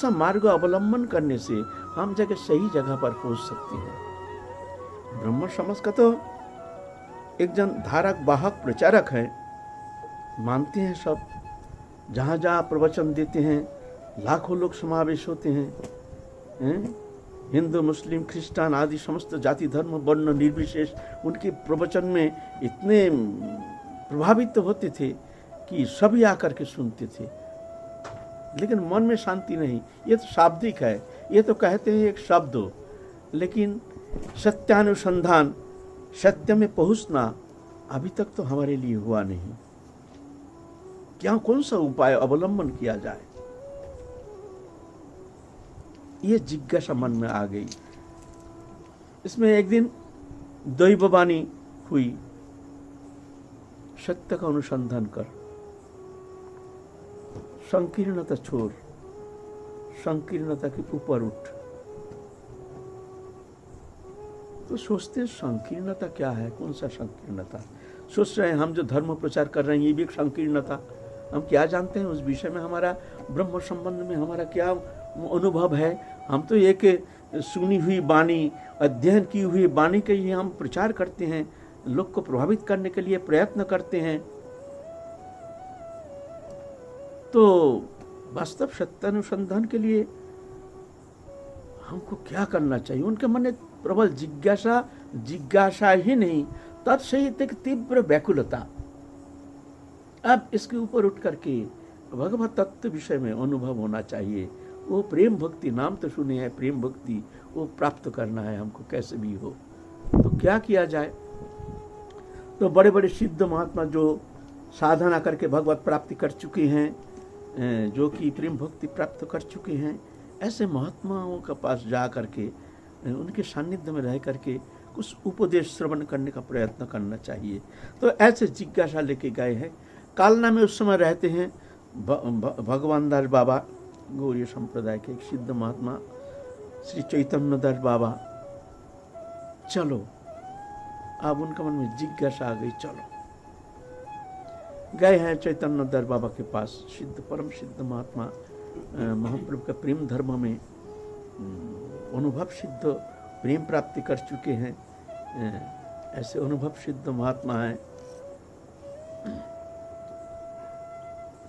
सा मार्ग अवलंबन करने से हम जगह सही जगह पर पहुंच सकते हैं। ब्रह्म समाज का तो एक जन धारक वाहक प्रचारक है, मानते हैं सब, जहाँ जहाँ प्रवचन देते हैं लाखों लोग समावेश होते हैं। हिंदू मुस्लिम क्रिश्चियन आदि समस्त जाति धर्म वर्ण निर्विशेष उनके प्रवचन में इतने प्रभावित होते थे कि सभी आकर के सुनते थे, लेकिन मन में शांति नहीं। ये तो शाब्दिक है, ये तो कहते हैं एक शब्द हो, लेकिन सत्यानुसंधान, सत्य में पहुंचना अभी तक तो हमारे लिए हुआ नहीं। क्या कौन सा उपाय अवलंबन किया जाए, ये जिज्ञासा मन में आ गई। इसमें एक दिन दैववाणी हुई, सत्य का अनुसंधान कर, संकीर्णता छोड़, संकीर्णता के ऊपर उठ। तो सोचते हैं संकीर्णता क्या है, कौन सा संकीर्णता। सोच रहे हैं हम जो धर्म प्रचार कर रहे हैं ये भी एक संकीर्णता। हम क्या जानते हैं उस विषय में, हमारा ब्रह्म संबंध में हमारा क्या अनुभव है। हम तो एक सुनी हुई वाणी, अध्ययन की हुई वाणी के लिए हम प्रचार करते हैं, लोग को प्रभावित करने के लिए प्रयत्न करते हैं। तो वास्तव सत्यानुसंधान के लिए हमको क्या करना चाहिए। उनके मन में प्रबल जिज्ञासा ही नहीं, तत्सहित एक तीव्र व्याकुलता। अब इसके ऊपर उठ करके भगवत तत्व विषय में अनुभव होना चाहिए। वो प्रेम भक्ति, नाम तो सुने हैं प्रेम भक्ति, वो प्राप्त करना है हमको कैसे भी हो। तो क्या किया जाए। तो बड़े बड़े सिद्ध महात्मा जो साधना करके भगवत प्राप्ति कर चुके हैं, जो कि प्रेम भक्ति प्राप्त कर चुके हैं, ऐसे महात्माओं के पास जा करके उनके सानिध्य में रह करके कुछ उपदेश श्रवण करने का प्रयत्न करना चाहिए। तो ऐसे जिज्ञासा लेके गए हैं। कालना में उस समय रहते हैं भगवान दास बाबा, गौड़ीय संप्रदाय के एक सिद्ध महात्मा श्री चैतन्य दास बाबा। चलो, अब उनका मन में जिज्ञासा आ गई, चलो गए हैं चैतन्य दास बाबा के पास। सिद्ध परम सिद्ध महात्मा महाप्रभु का प्रेम धर्म में अनुभव सिद्ध प्रेम प्राप्ति कर चुके हैं, ऐसे अनुभव सिद्ध महात्मा हैं।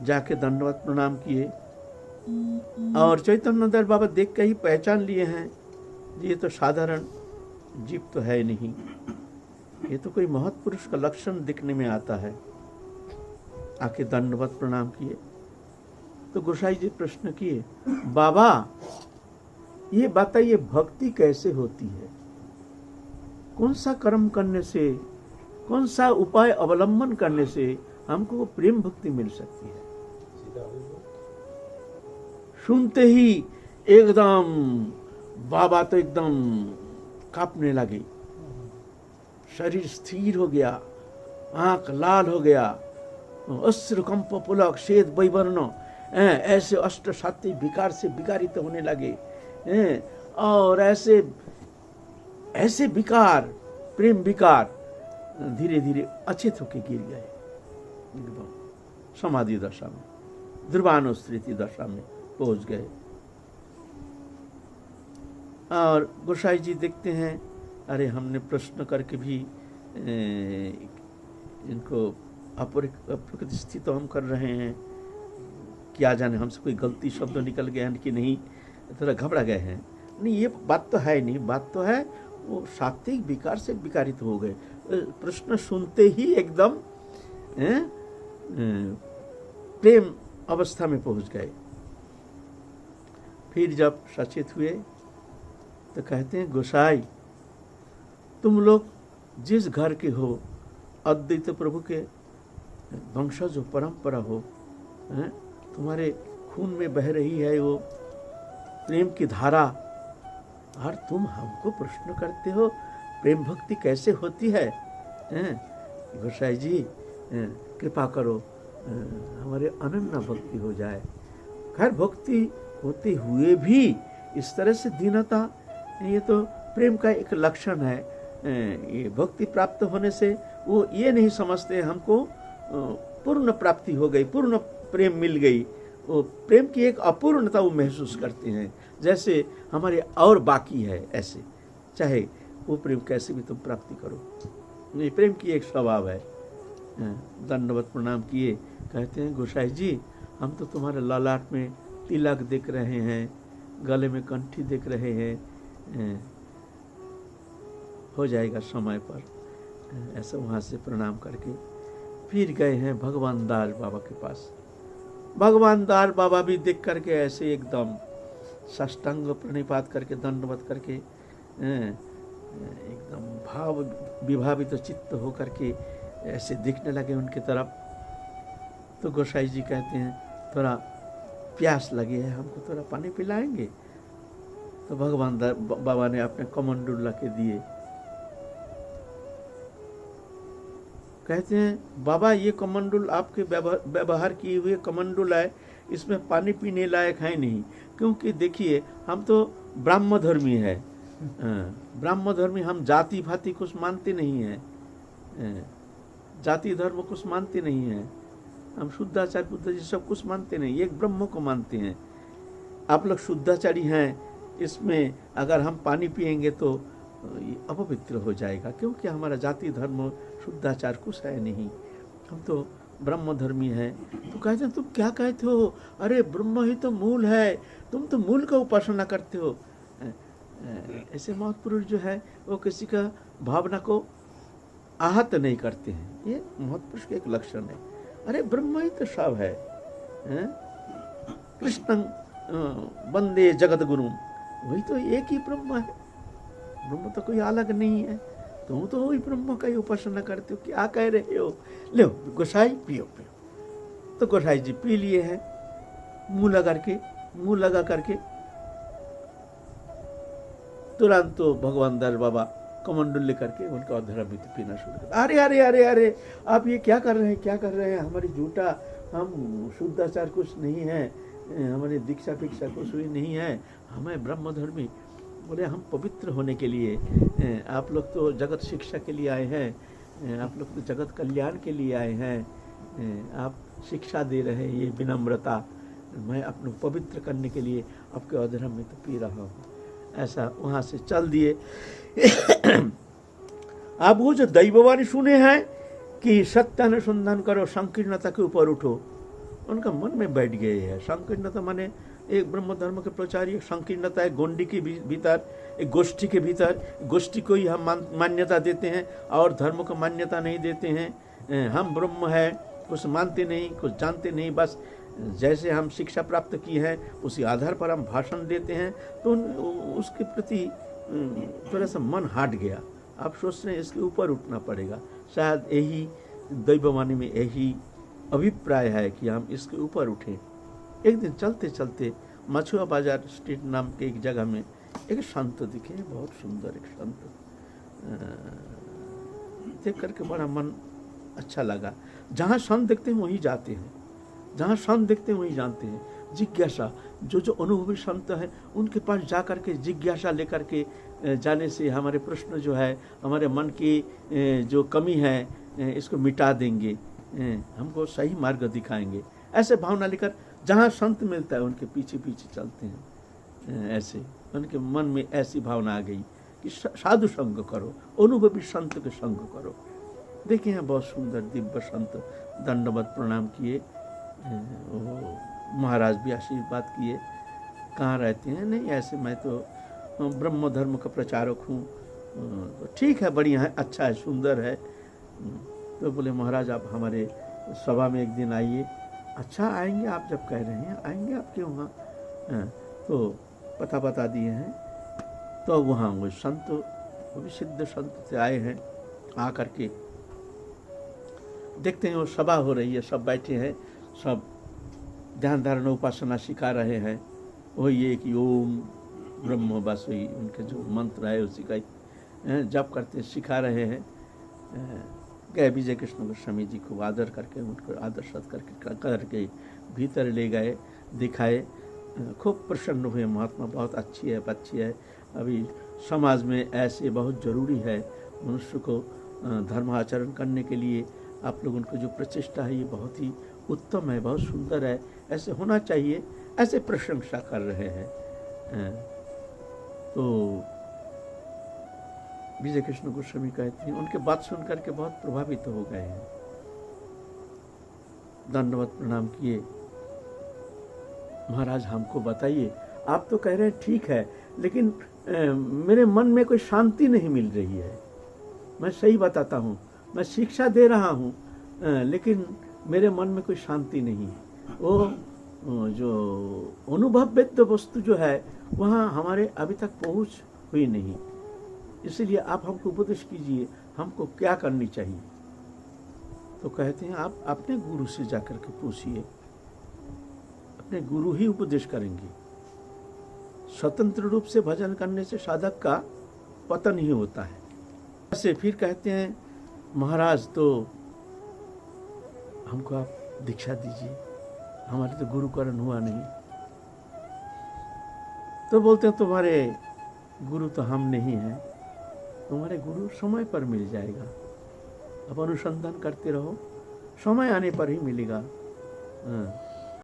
जाके दंडवत प्रणाम किए और चैतन्य दास बाबा देख के ही पहचान लिए हैं, ये तो साधारण जीव तो है नहीं, ये तो कोई महत्पुरुष का लक्षण दिखने में आता है। आके दंडवत प्रणाम किए तो गोसाई जी प्रश्न किए, बाबा ये बताइए भक्ति कैसे होती है, कौन सा कर्म करने से, कौन सा उपाय अवलंबन करने से हमको प्रेम भक्ति मिल सकती है। सुनते ही एकदम बाबा तो एकदम कांपने लगे, शरीर स्थिर हो गया, आंख लाल हो गया, अश्रुकंप पुलक श्वेत वैवर्ण ऐसे अष्ट सात्विक विकार से विकारित होने लगे। और ऐसे विकार, प्रेम विकार धीरे धीरे अचेत होके गिर गए, एकदम समाधि दशा में, ध्रुवानुस्मृति दशा में पहुंच गए। और गोसाई जी देखते हैं, अरे हमने प्रश्न करके भी इनको अप्रकृत स्थित हम कर रहे हैं, क्या जाने हमसे कोई गलती शब्द निकल गया कि नहीं, थोड़ा घबरा गए हैं। नहीं, ये बात तो है नहीं, बात तो है वो सात्विक विकार से विकारित हो गए। प्रश्न सुनते ही एकदम प्रेम अवस्था में पहुंच गए। फिर जब सचेत हुए तो कहते हैं, गोसाई तुम लोग जिस घर के हो, अद्वैत प्रभु के वंशज हो, परंपरा हो, तुम्हारे खून में बह रही है वो प्रेम की धारा, और तुम हमको प्रश्न करते हो प्रेम भक्ति कैसे होती है। गोसाई जी कृपा करो, हमारे अनन्य भक्ति हो जाए। खैर भक्ति होते हुए भी इस तरह से दीनता, ये तो प्रेम का एक लक्षण है। ये भक्ति प्राप्त होने से वो ये नहीं समझते हमको पूर्ण प्राप्ति हो गई, पूर्ण प्रेम मिल गई, वो प्रेम की एक अपूर्णता वो महसूस करते हैं, जैसे हमारे और बाकी है ऐसे, चाहे वो प्रेम कैसे भी तुम प्राप्ति करो। ये प्रेम की एक स्वभाव है। दंडवत प्रणाम किए, कहते हैं गोसाई जी हम तो तुम्हारे ललाट में तिलक देख रहे हैं, गले में कंठी देख रहे हैं, हो जाएगा समय पर। ऐसा वहाँ से प्रणाम करके फिर गए हैं भगवान दास बाबा के पास। भगवान दास बाबा भी देख करके ऐसे एकदम साष्टांग प्रणिपात करके दंडवत करके एकदम भाव विभावित चित्त हो करके ऐसे देखने लगे उनकी तरफ। तो गोसाई जी कहते हैं थोड़ा प्यास लगी है, हमको थोड़ा पानी पिलाएंगे? तो भगवान बाबा ने अपने कमंडल ला के दिए। कहते हैं बाबा ये कमंडल आपके व्यवहार किए हुए कमंडल है, इसमें पानी पीने लायक है नहीं, क्योंकि देखिए हम तो ब्राह्मधर्मी है। ब्राह्मधर्मी, हम जाति भाति कुछ मानते नहीं हैं, जाति धर्म कुछ मानते नहीं हैं, हम शुद्धाचार बुद्धाचार सब कुछ मानते नहीं, एक ब्रह्म को मानते हैं। आप लोग शुद्धाचारी हैं, इसमें अगर हम पानी पिएंगे तो अपवित्र हो जाएगा, क्योंकि हमारा जाति धर्म शुद्धाचार कुछ है नहीं, हम तो ब्रह्मधर्मी हैं। तो कहते हैं तुम क्या कहते हो? अरे ब्रह्म ही तो मूल है, तुम तो मूल का उपासना करते हो। ऐसे महापुरुष जो है वो किसी का भावना को आहत नहीं करते हैं, ये महापुरुष के एक लक्षण है। अरे ब्रह्म ही तो सब है, कृष्ण वंदे जगत गुरु, वही तो एक ही ब्रह्म है, ब्रह्म तो कोई अलग नहीं है। तुम तो वही ब्रह्म का ही उपासना करते हो, क्या कह रहे हो? लो गोसाई पियो पियो। तो गोसाई जी पी लिए हैं, मुंह लगा करके तुरंत तो भगवान दास बाबा कमंडल लेकर के उनका अधरामित पीना शुरू कर। अरे अरे अरे अरे आप ये क्या कर रहे हैं? हमारी झूठा, हम शुद्धाचार कुछ नहीं है, हमारी दीक्षा फिक्षा कुछ हुई नहीं है, हमें ब्रह्मधर्मी। बोले हम पवित्र होने के लिए, आप लोग तो जगत शिक्षा के लिए आए हैं, आप लोग तो जगत कल्याण के लिए आए हैं, आप शिक्षा दे रहे हैं, ये विनम्रता, मैं अपने पवित्र करने के लिए आपके अधर्म में तो पी रहा हूँ। ऐसा वहाँ से चल दिए। आप वो जो दैववाणी सुने हैं कि सत्यानुसंधान करो, संकीर्णता के ऊपर उठो, उनका मन में बैठ गए है। संकीर्णता माने एक ब्रह्म धर्म के प्रचारी, संकीर्णता है गोंडी के भीतर, एक गोष्ठी के भीतर, गोष्ठी को ही हम मान्यता देते हैं और धर्म को मान्यता नहीं देते हैं। हम ब्रह्म है, कुछ मानते नहीं, कुछ जानते नहीं, बस जैसे हम शिक्षा प्राप्त की है उसी आधार पर हम भाषण देते हैं। तो उसके प्रति थोड़ा सा मन हट गया। आप सोच रहे हैं इसके ऊपर उठना पड़ेगा। शायद यही दैववाणी में यही अभिप्राय है कि हम इसके ऊपर उठें। एक दिन चलते चलते मछुआ बाजार स्ट्रीट नाम के एक जगह में एक संत दिखे, बहुत सुंदर एक संत, देख करके बड़ा मन अच्छा लगा। जहाँ संत देखते हैं वहीं जाते हैं, जहाँ संत देखते हैं वहीं जानते हैं। जिज्ञासा, जो अनुभवी संत हैं उनके पास जा कर के जिज्ञासा लेकर के जाने से हमारे प्रश्न जो है, हमारे मन की जो कमी है इसको मिटा देंगे, हमको सही मार्ग दिखाएंगे। ऐसे भावना लेकर जहाँ संत मिलता है उनके पीछे पीछे चलते हैं। ऐसे उनके मन में ऐसी भावना आ गई कि साधु संग करो, अनुभवी संत के संग करो। देखिए हैं बहुत सुंदर दिव्य संत, दंडवत प्रणाम किए, महाराज भी आशीर्वाद किए। कहाँ रहते हैं? नहीं ऐसे मैं तो ब्रह्म धर्म का प्रचारक हूँ। तो ठीक है, बढ़िया है, अच्छा है, सुंदर है। तो बोले महाराज आप हमारे सभा में एक दिन आइए। अच्छा आएंगे, आप जब कह रहे हैं आएंगे आपके वहाँ। तो पता बता दिए हैं। तो वहाँ वो संत, वो भी सिद्ध संत से आए हैं। आ करके देखते हैं वो सभा हो रही है, सब बैठे हैं, सब ध्यान धारणा उपासना सिखा रहे हैं। वही है कि ओम ब्रह्म, बस वही उनके जो मंत्र है उसी का जप करते सिखा रहे हैं। गए विजय कृष्ण गोस्वामी जी को आदर करके, उनको आदर सत्कार करके भीतर ले गए, दिखाए। खूब प्रसन्न हुए। महात्मा बहुत अच्छी है। अभी समाज में ऐसे बहुत ज़रूरी है, मनुष्य को धर्माचरण करने के लिए आप लोगों को जो प्रचेष्टा है ये बहुत ही उत्तम है, बहुत सुंदर है, ऐसे होना चाहिए, ऐसे प्रशंसा कर रहे हैं। तो विजय कृष्ण गोस्वामी कहते हैं उनके बात सुन करके बहुत प्रभावित हो गए हैं, दंडवत प्रणाम किए। महाराज हमको बताइए, आप तो कह रहे हैं ठीक है, लेकिन मेरे मन में कोई शांति नहीं मिल रही है। मैं सही बताता हूँ, मैं शिक्षा दे रहा हूँ, लेकिन मेरे मन में कोई शांति नहीं है। वो जो अनुभव वेद्य वस्तु जो है वहाँ हमारे अभी तक पहुँच हुई नहीं, इसलिए आप हमको उपदेश कीजिए, हमको क्या करनी चाहिए। तो कहते हैं आप अपने गुरु से जाकर के पूछिए, अपने गुरु ही उपदेश करेंगे। स्वतंत्र रूप से भजन करने से साधक का पतन ही होता है। ऐसे फिर कहते हैं महाराज तो हमको आप दीक्षा दीजिए, हमारे तो गुरुकरण हुआ नहीं। तो बोलते हैं तुम्हारे गुरु तो हम नहीं हैं, तुम्हारे गुरु समय पर मिल जाएगा, अब अनुसंधान करते रहो, समय आने पर ही मिलेगा। हाँ।